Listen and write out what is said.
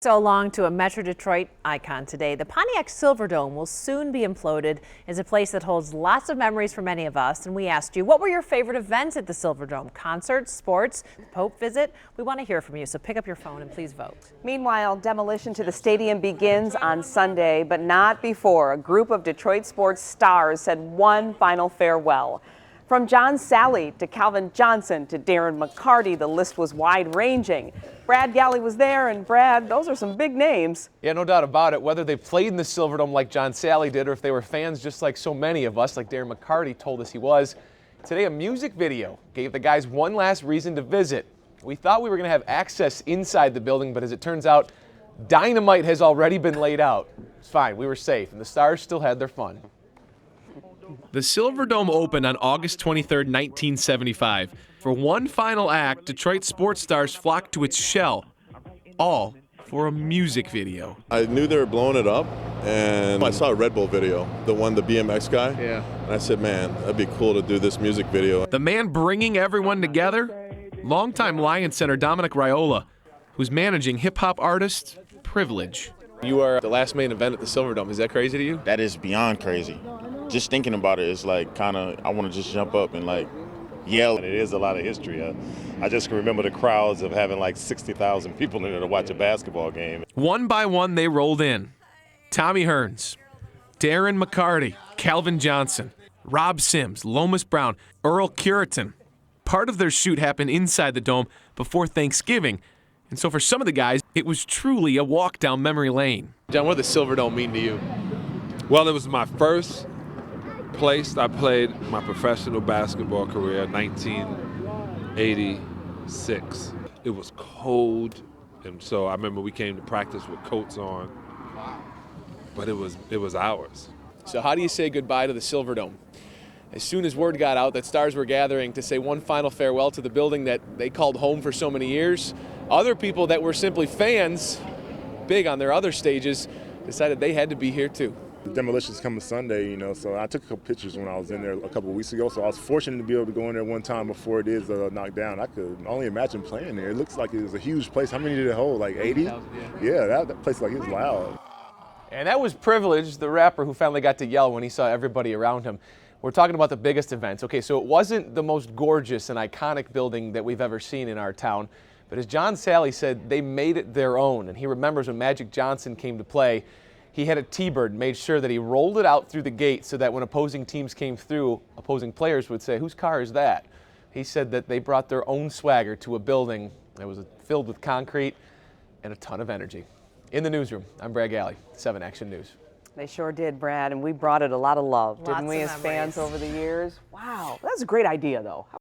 So along to a Metro Detroit icon today. The Pontiac Silverdome will soon be imploded. It's a place that holds lots of memories for many of us. And we asked you, what were your favorite events at the Silverdome? Concerts, sports, the Pope visit? We want to hear from you, so pick up your phone and please vote. Meanwhile, demolition to the stadium begins on Sunday, but not before a group of Detroit sports stars said one final farewell. From John Sally to Calvin Johnson to Darren McCarty, the list was wide-ranging. Brad Galley was there, and Brad, those are some big names. Yeah, no doubt about it. Whether they played in the Silverdome like John Sally did, or if they were fans just like so many of us, like Darren McCarty told us he was, today a music video gave the guys one last reason to visit. We thought we were going to have access inside the building, but as it turns out, dynamite has already been laid out. It's fine, we were safe, and the stars still had their fun. The Silverdome opened on August 23, 1975. For one final act, Detroit sports stars flocked to its shell, all for a music video. I knew they were blowing it up, and I saw a Red Bull video, the BMX guy. Yeah. And I said, man, that'd be cool to do this music video. The man bringing everyone together? Longtime Lion Center Dominic Raiola, who's managing hip-hop artist Privilege. You are the last main event at the Silverdome. Is that crazy to you? That is beyond crazy. Just thinking about it is like kind of, I want to just jump up and like yell. It is a lot of history. I just can remember the crowds of having like 60,000 people in there to watch a basketball game. One by one, they rolled in. Tommy Hearns, Darren McCarty, Calvin Johnson, Rob Sims, Lomas Brown, Earl Curitan. Part of their shoot happened inside the dome before Thanksgiving. And so for some of the guys, it was truly a walk down memory lane. John, what does the Silverdome mean to you? Well, it was my first place I played my professional basketball career, 1986. It was cold, and so I remember we came to practice with coats on, but it was ours. So how do you say goodbye to the Silverdome? As soon as word got out that stars were gathering to say one final farewell to the building that they called home for so many years, other people that were simply fans, big on their other stages, decided they had to be here too. The demolition's coming Sunday, so I took a couple pictures when I was in there a couple of weeks ago, so I was fortunate to be able to go in there one time before it is knocked down. I could only imagine playing there. It looks like it was a huge place. How many did it hold, like 80? Yeah, that place, like, it was loud. And that was Privilege, the rapper who finally got to yell when he saw everybody around him. We're talking about the biggest events. Okay, so it wasn't the most gorgeous and iconic building that we've ever seen in our town, but as John Sally said, they made it their own. And he remembers when Magic Johnson came to play, he had a T-bird, made sure that he rolled it out through the gate so that when opposing teams came through, opposing players would say, whose car is that? He said that they brought their own swagger to a building that was filled with concrete and a ton of energy. In the newsroom, I'm Brad Galley, 7 Action News. They sure did, Brad, and we brought it a lot of love, didn't we, as fans over the years? Wow, that's a great idea, though.